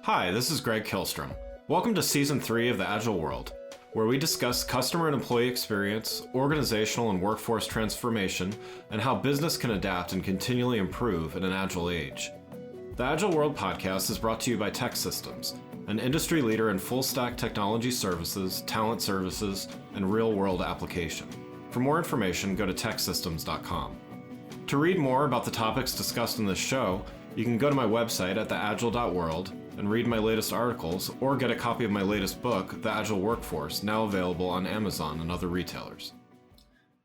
Hi, this is Greg Kilstrom. Welcome to Season 3 of the Agile World, where we discuss customer and employee experience, organizational and workforce transformation, and how business can adapt and continually improve in an agile age. The Agile World podcast is brought to you by TEKsystems, an industry leader in full-stack technology services, talent services, and real-world application. For more information, go to teksystems.com. To read more about the topics discussed in this show, you can go to my website at theagile.world and read my latest articles, or get a copy of my latest book, The Agile Workforce, now available on Amazon and other retailers.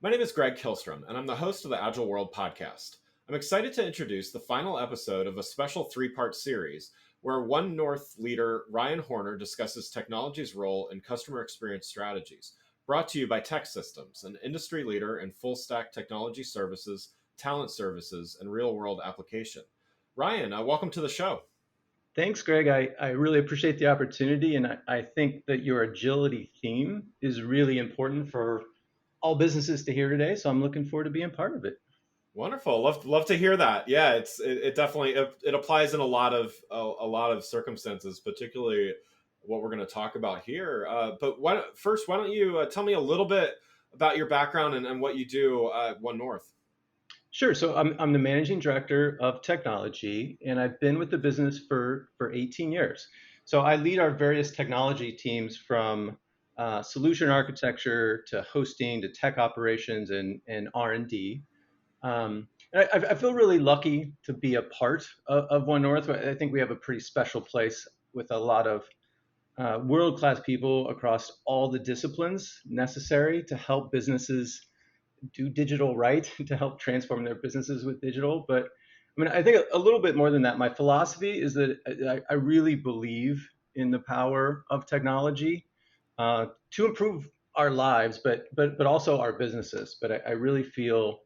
My name is Greg Kilstrom, and I'm the host of the Agile World podcast. I'm excited to introduce the final episode of a special three-part series where One North leader Ryan Horner discusses technology's role in customer experience strategies, brought to you by TEKsystems, an industry leader in full-stack technology services, talent services, and real-world application. Ryan, welcome to the show. Thanks, Greg. I really appreciate the opportunity, and I think that your agility theme is really important for all businesses to hear today, so I'm looking forward to being part of it. Wonderful. Love to hear that. Yeah, it definitely it applies in a lot of circumstances, particularly what we're going to talk about here. But why don't you tell me a little bit about your background and what you do at One North? Sure. So I'm the managing director of technology, and I've been with the business for 18 years. So I lead our various technology teams from solution architecture to hosting to tech operations and R&D. I feel really lucky to be a part of One North. I think we have a pretty special place with a lot of world-class people across all the disciplines necessary to help businesses do digital right, to help transform their businesses with digital. But I mean, I think a little bit more than that. My philosophy is that I really believe in the power of technology to improve our lives, but also our businesses. But I really feel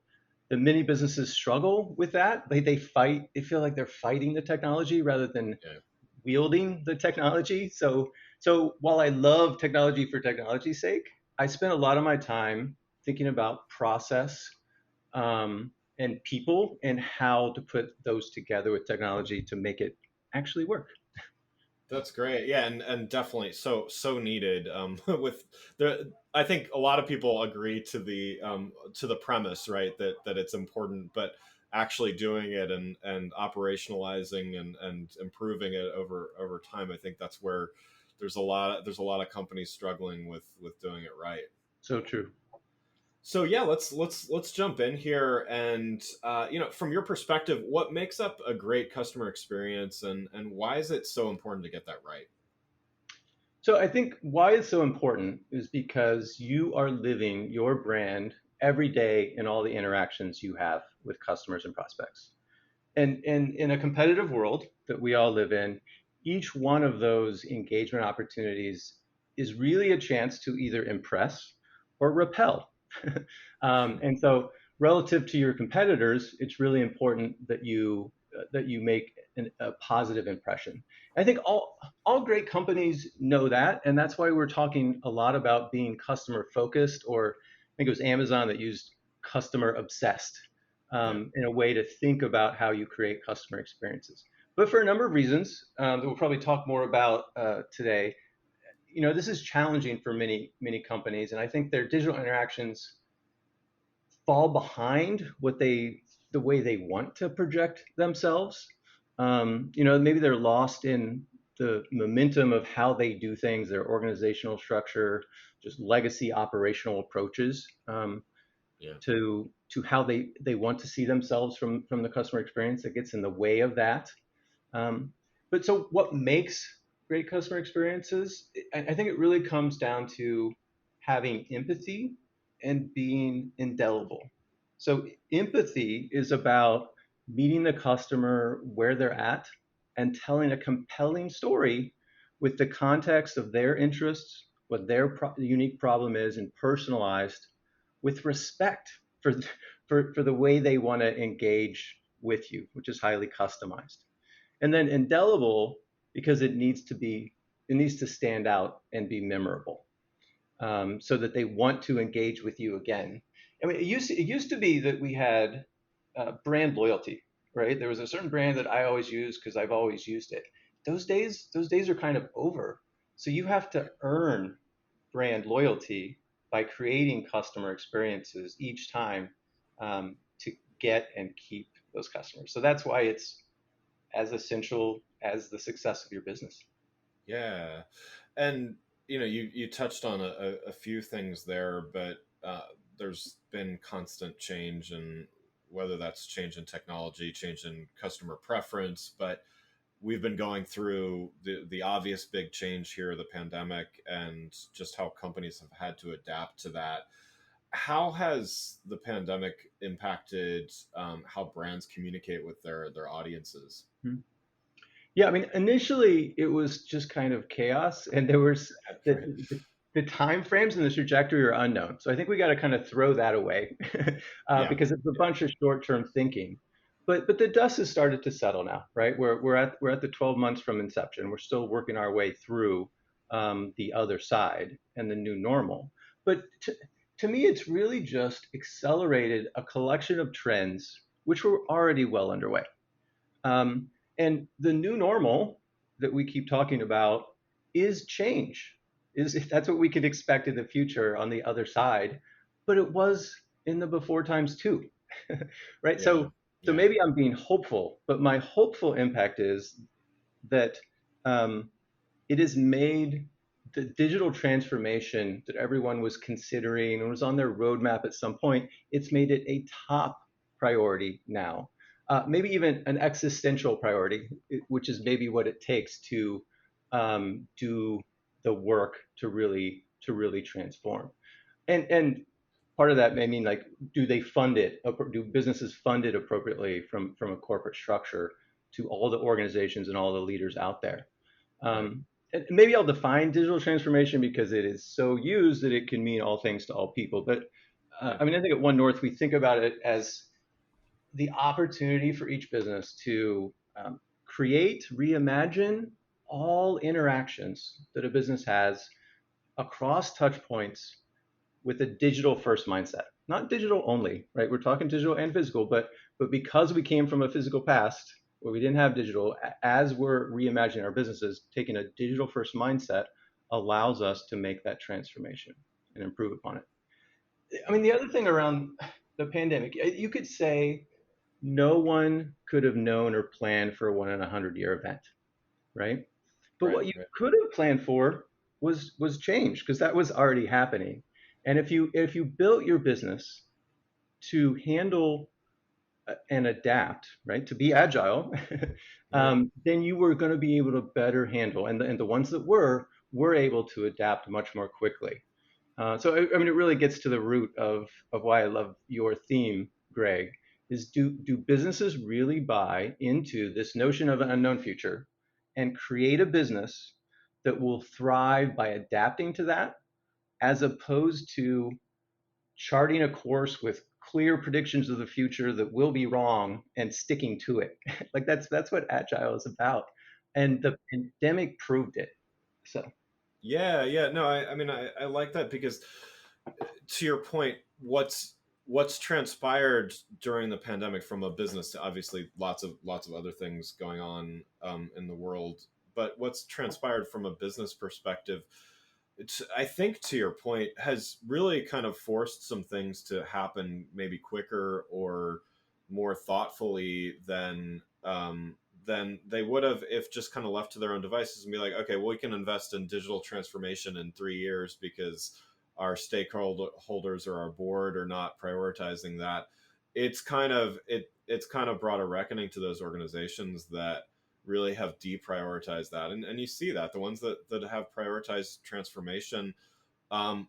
that many businesses struggle with that. They fight. They feel like they're fighting the technology rather than wielding the technology. So while I love technology for technology's sake, I spend a lot of my time thinking about process and people and how to put those together with technology to make it actually work. That's great. Yeah, and definitely so needed. With I think a lot of people agree to the premise, right? That it's important, but actually doing it and operationalizing and improving it over time, I think that's where there's a lot of companies struggling with doing it right. So true. So yeah, let's jump in here, and from your perspective, what makes up a great customer experience, and why is it so important to get that right? So I think why it's so important is because you are living your brand every day in all the interactions you have with customers and prospects. And in a competitive world that we all live in, each one of those engagement opportunities is really a chance to either impress or repel. And so, relative to your competitors, it's really important that you make a positive impression. I think all great companies know that, and that's why we're talking a lot about being customer focused, or I think it was Amazon that used customer obsessed in a way to think about how you create customer experiences. But for a number of reasons that we'll probably talk more about today, this is challenging for many companies, and I think their digital interactions fall behind the way they want to project themselves. Maybe they're lost in the momentum of how they do things, their organizational structure, just legacy operational approaches to how they want to see themselves from the customer experience that gets in the way of that. But so what makes great customer experiences? I think it really comes down to having empathy and being indelible. So empathy is about meeting the customer where they're at and telling a compelling story with the context of their interests, what their unique problem is, and personalized with respect for the way they want to engage with you, which is highly customized. And then indelible because it needs to stand out and be memorable, so that they want to engage with you again. I mean, it used to be that we had brand loyalty, right? There was a certain brand that I always used because I've always used it. those days are kind of over. So you have to earn brand loyalty by creating customer experiences each time to get and keep those customers. So that's why it's as essential as the success of your business. Yeah, and you touched on a few things there, but there's been constant change, and whether that's change in technology, change in customer preference, but we've been going through the obvious big change here, the pandemic, and just how companies have had to adapt to that. How has the pandemic impacted how brands communicate with their audiences? Hmm. Yeah, I mean, initially it was just kind of chaos, and there was the Right. the time frames and the trajectory are unknown. So I think we got to kind of throw that away Yeah. because it's a bunch of short-term thinking. But the dust has started to settle now, right? We're at the 12 months from inception. We're still working our way through the other side and the new normal. But to me, it's really just accelerated a collection of trends which were already well underway. Um, and the new normal that we keep talking about is change. Is That's what we could expect in the future on the other side, but it was in the before times too, right? Yeah. So Yeah. maybe I'm being hopeful, but my hopeful impact is that um, it has made the digital transformation that everyone was considering and was on their roadmap at some point, it's made it a top priority now. Maybe even an existential priority, which is maybe what it takes to do the work to really transform. And part of that may mean like, do they fund it? Do businesses fund it appropriately from a corporate structure to all the organizations and all the leaders out there? Right. And maybe I'll define digital transformation because it is so used that it can mean all things to all people. But Yeah. I mean, I think at One North, we think about it as the opportunity for each business to create, reimagine all interactions that a business has across touch points with a digital first mindset. Not digital only, right? We're talking digital and physical, but because we came from a physical past where we didn't have digital, as we're reimagining our businesses, taking a digital first mindset allows us to make that transformation and improve upon it. I mean, the other thing around the pandemic, you could say no one could have known or planned for a 1 in 100 year event, right? But Right. what you Right. could have planned for was change because that was already happening. And if you built your business to handle and adapt, right, to be agile, Right. then you were going to be able to better handle, and the ones that were able to adapt much more quickly. So I mean, it really gets to the root of why I love your theme, Greg. Is do businesses really buy into this notion of an unknown future and create a business that will thrive by adapting to that, as opposed to charting a course with clear predictions of the future that will be wrong and sticking to it? Like that's what agile is about, and the pandemic proved it. So. Yeah. Yeah. No, I mean, I like that because to your point, what's transpired during the pandemic from a business to obviously lots of other things going on in the world, but what's transpired from a business perspective, I think to your point, has really kind of forced some things to happen maybe quicker or more thoughtfully than they would have if just kind of left to their own devices and be like, okay, well, we can invest in digital transformation in 3 years because our stakeholders or our board are not prioritizing that. It's kind of brought a reckoning to those organizations that really have deprioritized that, and you see that the ones that have prioritized transformation,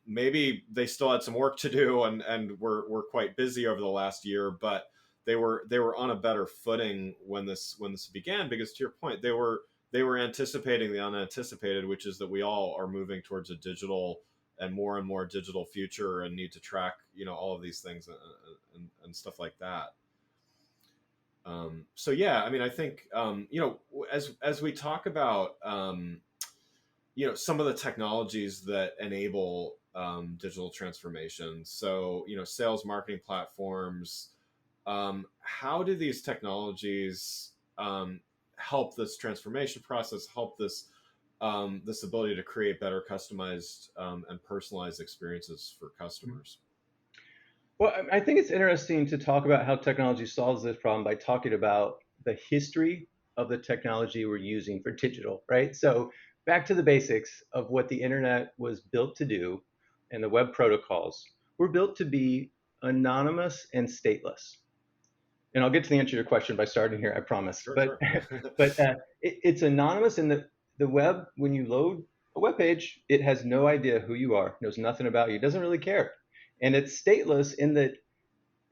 maybe they still had some work to do and were quite busy over the last year, but they were on a better footing when this began, because to your point, they were anticipating the unanticipated, which is that we all are moving towards a digital and more digital future and need to track all of these things and stuff like that. So yeah, I mean, I think as we talk about some of the technologies that enable digital transformation. So sales marketing platforms. How do these technologies help this transformation process, help this ability to create better customized and personalized experiences for customers. Well, I think it's interesting to talk about how technology solves this problem by talking about the history of the technology we're using for digital, right? So back to the basics of what the internet was built to do and the web protocols were built to be anonymous and stateless. And I'll get to the answer to your question by starting here, I promise. Sure, But sure. it's anonymous in the web. When you load a web page, it has no idea who you are, knows nothing about you, doesn't really care. And it's stateless in that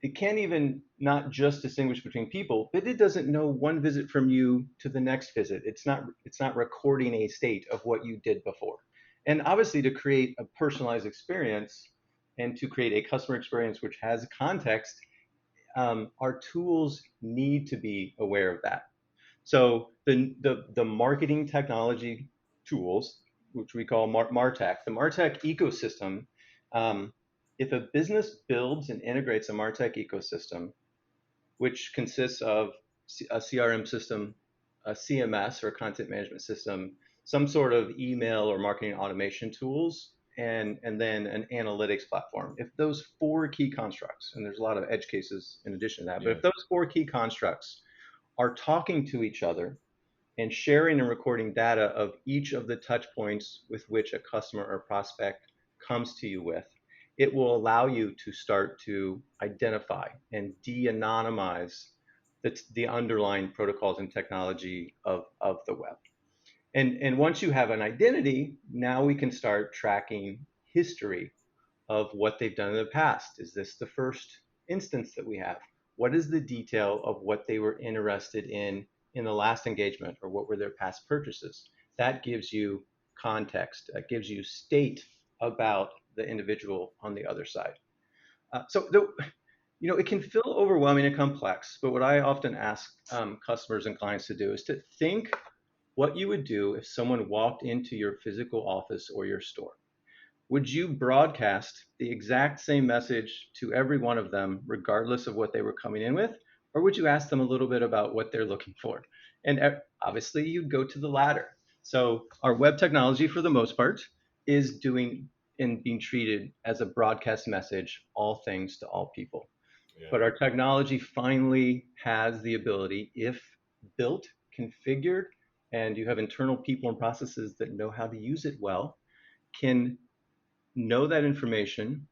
it can't even not just distinguish between people, but it doesn't know one visit from you to the next visit. It's not recording a state of what you did before. And obviously, to create a personalized experience and to create a customer experience which has context, our tools need to be aware of that. So the marketing technology tools, which we call MarTech, the MarTech ecosystem, um, if a business builds and integrates a MarTech ecosystem, which consists of a CRM system, a CMS or a content management system, some sort of email or marketing automation tools, and then an analytics platform. If those four key constructs, and there's a lot of edge cases in addition to that, but Yeah. if those four key constructs are talking to each other and sharing and recording data of each of the touch points with which a customer or prospect comes to you with, it will allow you to start to identify and de-anonymize the underlying protocols and technology of the web. And once you have an identity, now we can start tracking history of what they've done in the past. Is this the first instance that we have? What is the detail of what they were interested in the last engagement, or what were their past purchases? That gives you context, that gives you state about the individual on the other side. It can feel overwhelming and complex, but what I often ask customers and clients to do is to think what you would do if someone walked into your physical office or your store. Would you broadcast the exact same message to every one of them, regardless of what they were coming in with? Or would you ask them a little bit about what they're looking for? And obviously, you'd go to the latter. So, our web technology, for the most part, is doing and being treated as a broadcast message, all things to all people. Yeah. But our technology finally has the ability, if built, configured, and you have internal people and processes that know how to use it well, can know that information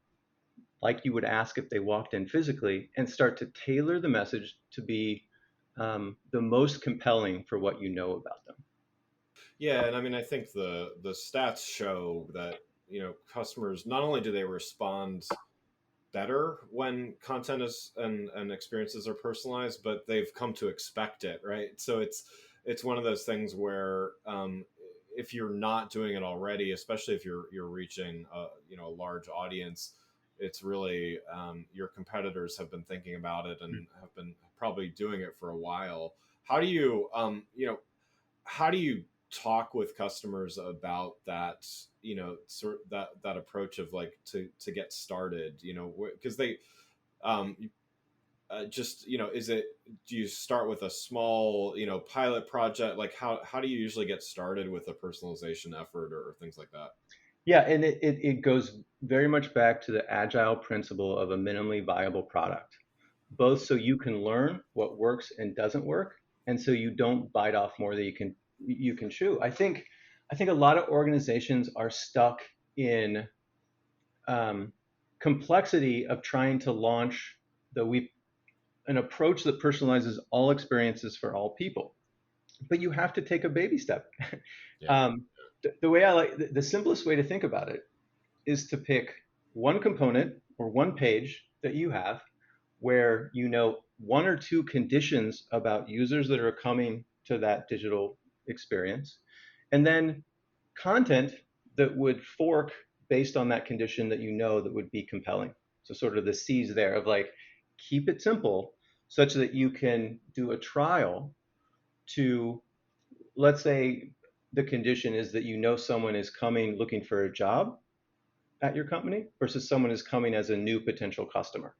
like you would ask if they walked in physically, and start to tailor the message to be the most compelling for what you know about them. Yeah, and I mean, I think the stats show that customers not only do they respond better when content is and experiences are personalized, but they've come to expect it, right? So it's one of those things where if you're not doing it already, especially if you're reaching a large audience, it's really your competitors have been thinking about it and have been probably doing it for a while. How do you how do you talk with customers about that, sort that approach of like to get started, because they um just is it, do you start with a small pilot project? Like how do you usually get started with a personalization effort or things like that? Yeah, and it goes very much back to the agile principle of a minimally viable product, both so you can learn what works and doesn't work, and so you don't bite off more than you can chew. I think a lot of organizations are stuck in um, complexity of trying to launch the an approach that personalizes all experiences for all people. But you have to take a baby step. Yeah. The way I like the simplest way to think about it is to pick one component or one page that you have where you know one or two conditions about users that are coming to that digital experience, and then content that would fork based on that condition that you know that would be compelling. So sort of the C's there of like keep it simple such that you can do a trial to, let's say the condition is that you know someone is coming looking for a job at your company versus someone is coming as a new potential customer.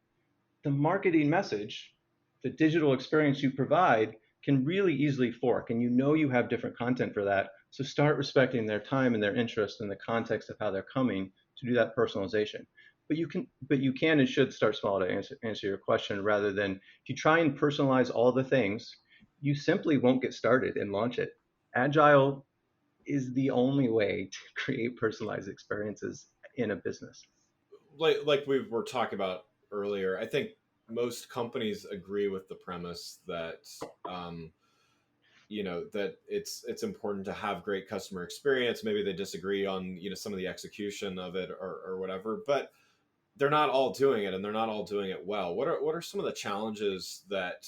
The marketing message, the digital experience you provide can really easily fork, and you know you have different content for that. So start respecting their time and their interest in the context of how they're coming to do that personalization. But you can and should start small to answer your question, rather than if you try and personalize all the things, you simply won't get started and launch it. Agile is the only way to create personalized experiences in a business. Like we were talking about earlier, I think most companies agree with the premise that that it's important to have great customer experience. Maybe they disagree on some of the execution of it or whatever, but they're not all doing it, and they're not all doing it well. What are some of the challenges that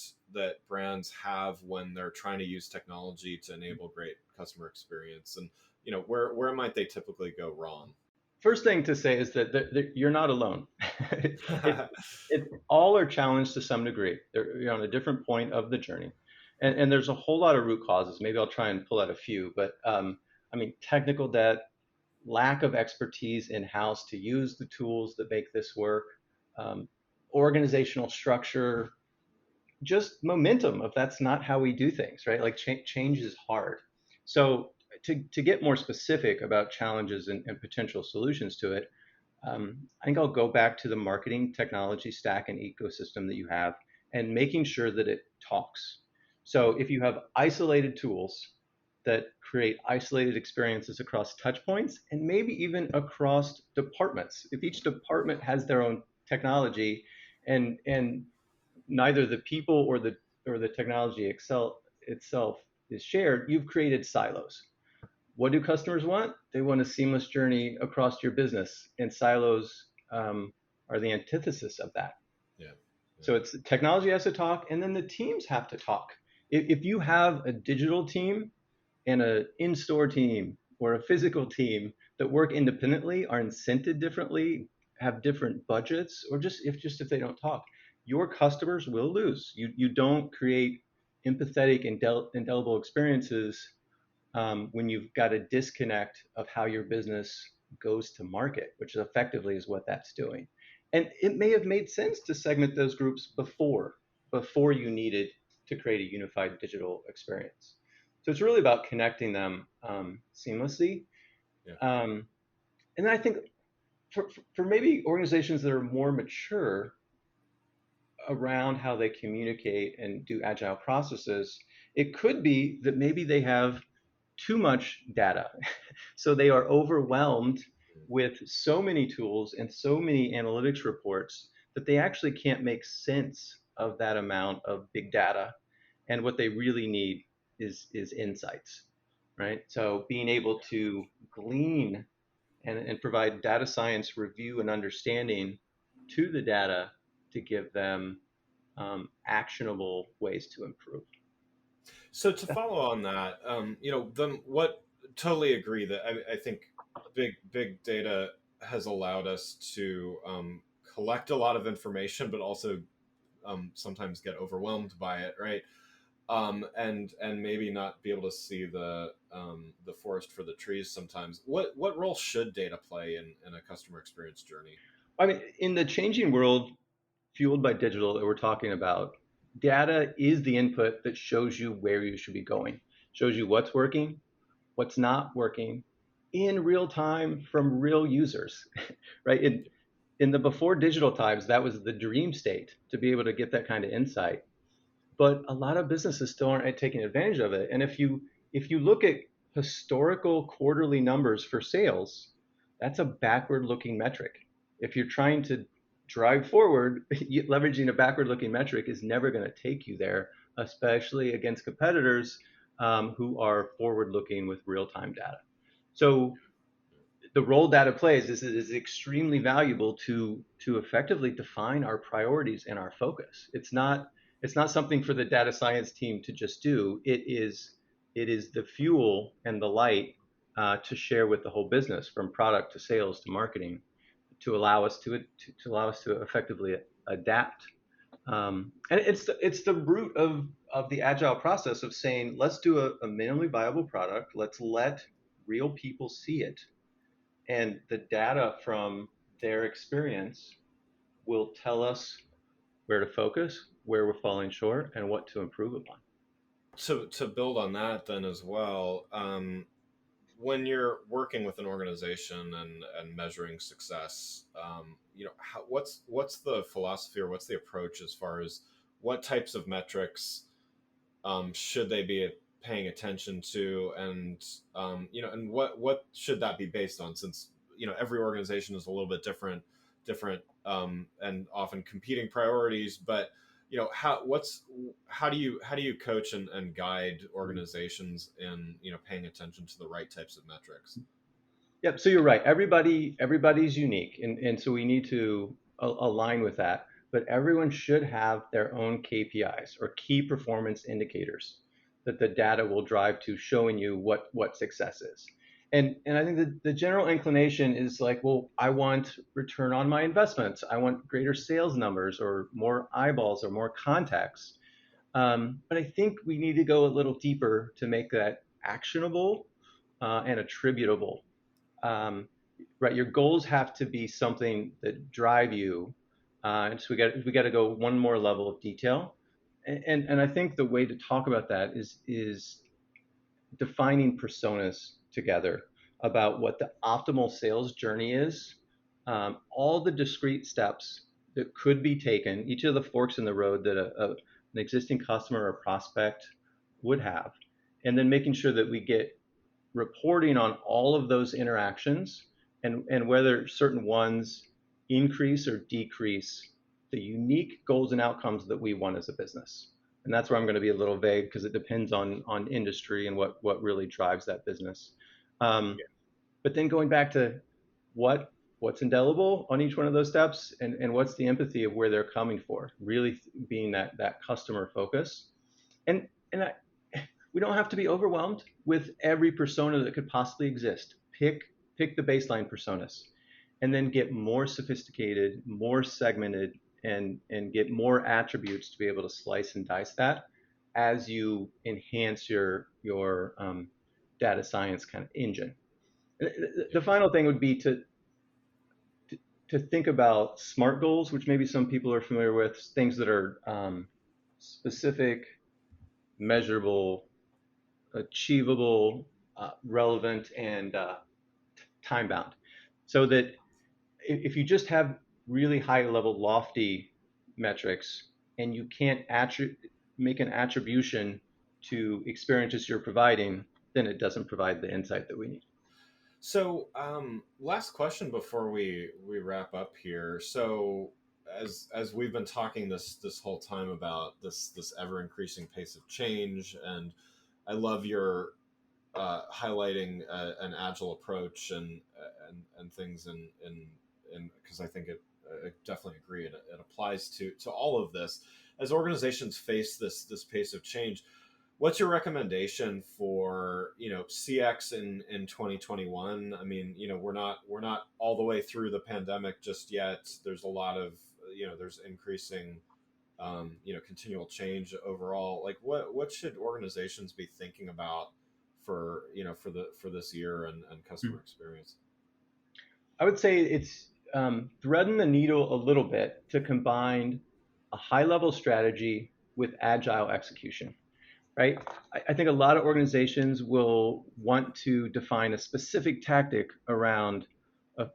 brands have when they're trying to use technology to enable great customer experience, and where might they typically go wrong? First thing to say is that you're not alone. it, it all are challenged to some degree. You're on a different point of the journey, and there's a whole lot of root causes. Maybe I'll try and pull out a few, but I mean, technical debt, lack of expertise in house to use the tools that make this work, um, organizational structure, just momentum of that's not how we do things, right? Like change is hard. So to get more specific about challenges and potential solutions to it, I think I'll go back to the marketing technology stack and ecosystem that you have, and making sure that it talks. So if you have isolated tools that create isolated experiences across touch points and maybe even across departments, if each department has their own technology, and neither the people or the technology itself is shared, you've created silos. What do customers want? They want a seamless journey across your business, and silos are the antithesis of that. Yeah, yeah, So it's technology has to talk, and then the teams have to talk. If you have a digital team and an in-store team or a physical team that work independently, are incented differently, have different budgets, or just if they don't talk, your customers will lose. You don't create empathetic, indelible experiences when you've got a disconnect of how your business goes to market, which effectively is what that's doing. And it may have made sense to segment those groups before you needed to create a unified digital experience. So it's really about connecting them seamlessly. yeah. Um, and then I think for maybe organizations that are more mature around how they communicate and do agile processes, it could be that maybe they have too much data. So they are overwhelmed with so many tools and so many analytics reports that they actually can't make sense of that amount of big data. And what they really need is insights, right? So being able to glean and provide data science review and understanding to the data to give them actionable ways to improve. So to follow on that, the what totally agree that I think big data has allowed us to collect a lot of information, but also sometimes get overwhelmed by it, right? And maybe not be able to see the forest for the trees sometimes. What role should data play in a customer experience journey? I mean, in the changing world fueled by digital that we're talking about, data is the input that shows you where you should be going, shows you what's working, what's not working in real time from real users, right? In the before digital times, that was the dream state to be able to get that kind of insight. But a lot of businesses still aren't taking advantage of it. And if you look at historical quarterly numbers for sales, that's a backward looking metric. If you're trying to drive forward, leveraging a backward looking metric is never going to take you there, especially against competitors who are forward looking with real time data. So the role data plays is extremely valuable to effectively define our priorities and our focus. It's not something for the data science team to just do. It is the fuel and the light to share with the whole business, from product to sales to marketing, to allow us to effectively adapt. And it's the root of the agile process of saying, let's do a minimally viable product. Let's let real people see it, and the data from their experience will tell us where to focus, where we're falling short, and what to improve upon. to build on that then as well, when you're working with an organization and measuring success, what's the philosophy or what's the approach as far as what types of metrics should they be paying attention to, and and what should that be based on? Since every organization is a little bit different, and often competing priorities. But how do you coach and guide organizations in paying attention to the right types of metrics? Yep. So you're right. Everybody's unique, and so we need to align with that. But everyone should have their own KPIs or key performance indicators that the data will drive to, showing you what success is. And I think the general inclination is like, well, I want return on my investments. I want greater sales numbers or more eyeballs or more contacts. But I think we need to go a little deeper to make that actionable and attributable. um, right? Your goals have to be something that drive you, and so we got to go one more level of detail, and I think the way to talk about that is defining personas together about what the optimal sales journey is, all the discrete steps that could be taken, each of the forks in the road that an existing customer or prospect would have, and then making sure that we get reporting on all of those interactions, and whether certain ones increase or decrease the unique goals and outcomes that we want as a business. And that's where I'm going to be a little vague because it depends on industry and what really drives that business. Um, but then going back to what what's indelible on each one of those steps, and what's the empathy of where they're coming for, really being that customer focus. And we don't have to be overwhelmed with every persona that could possibly exist. Pick the baseline personas, and then get more sophisticated, more segmented, and get more attributes to be able to slice and dice that as you enhance your data science kind of engine. The final thing would be to think about SMART goals, which maybe some people are familiar with, things that are specific, measurable, achievable, relevant, and time bound. So that if you just have really high level, lofty metrics, and you can't make an attribution to experiences you're providing, then it doesn't provide the insight that we need. So, last question before we wrap up here. So, as we've been talking this whole time about this ever increasing pace of change, and I love your highlighting an agile approach and things, and because I think I definitely agree it applies to all of this as organizations face this pace of change. What's your recommendation for CX in 2021? I mean, we're not all the way through the pandemic just yet. There's a lot of there's increasing continual change overall. Like what should organizations be thinking about for for this year and customer experience? I would say it's threading the needle a little bit to combine a high level strategy with agile execution, right? I think a lot of organizations will want to define a specific tactic around a,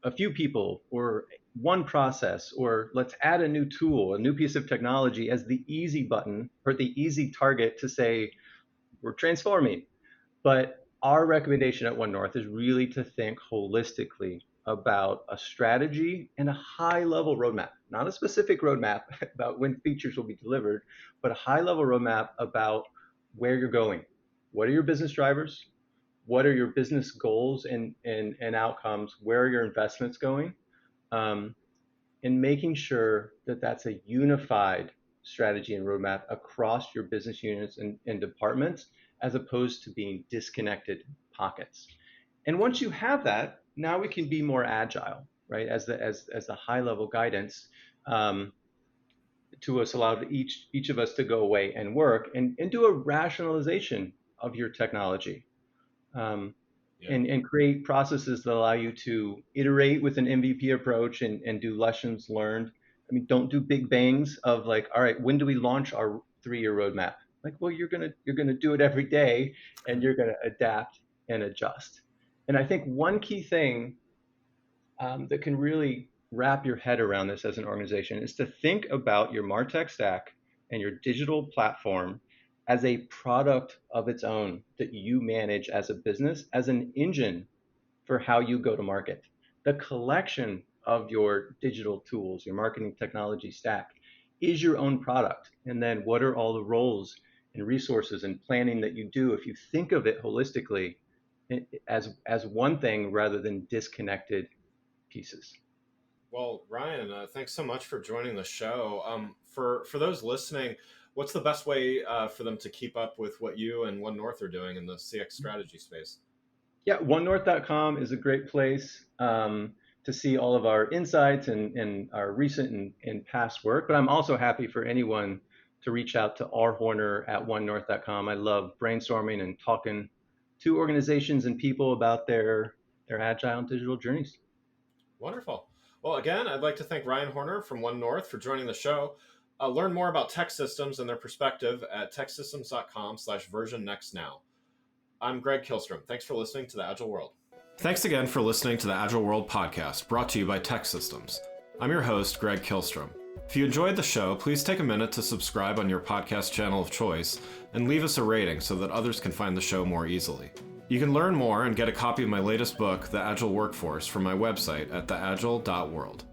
a few people or one process, or let's add a new tool, a new piece of technology as the easy button or the easy target to say we're transforming. But our recommendation at One North is really to think holistically about a strategy and a high level roadmap, not a specific roadmap about when features will be delivered, but a high level roadmap about where you're going. What are your business drivers? What are your business goals and outcomes? Where are your investments going? Um, and making sure that that's a unified strategy and roadmap across your business units and departments, as opposed to being disconnected pockets. And once you have that, now we can be more agile, right? As the high level guidance, um, to us, allow each of us to go away and work and do a rationalization of your technology, um, Yeah. and create processes that allow you to iterate with an MVP approach and do lessons learned. I mean, don't do big bangs of like, all right, when do we launch our 3-year roadmap? Like, well, you're gonna do it every day, and you're gonna adapt and adjust. And I think one key thing that can really wrap your head around this as an organization is to think about your MarTech stack and your digital platform as a product of its own that you manage as a business, as an engine for how you go to market. The collection of your digital tools, your marketing technology stack, is your own product. And then what are all the roles and resources and planning that you do if you think of it holistically as one thing rather than disconnected pieces? Well, Ryan, thanks so much for joining the show. For those listening, what's the best way for them to keep up with what you and One North are doing in the CX strategy space? Yeah, onenorth.com is a great place to see all of our insights and our recent and past work. But I'm also happy for anyone to reach out to rhorner at onenorth.com. I love brainstorming and talking to organizations and people about their agile and digital journeys. Wonderful. Well, again, I'd like to thank Ryan Horner from One North for joining the show. Learn more about TEKsystems and their perspective at teksystems.com/version next now. I'm Greg Kilstrom. Thanks for listening to the Agile World. Thanks again for listening to the Agile World podcast, brought to you by TEKsystems. I'm your host, Greg Kilstrom. If you enjoyed the show, please take a minute to subscribe on your podcast channel of choice and leave us a rating so that others can find the show more easily. You can learn more and get a copy of my latest book, The Agile Workforce, from my website at theagile.world.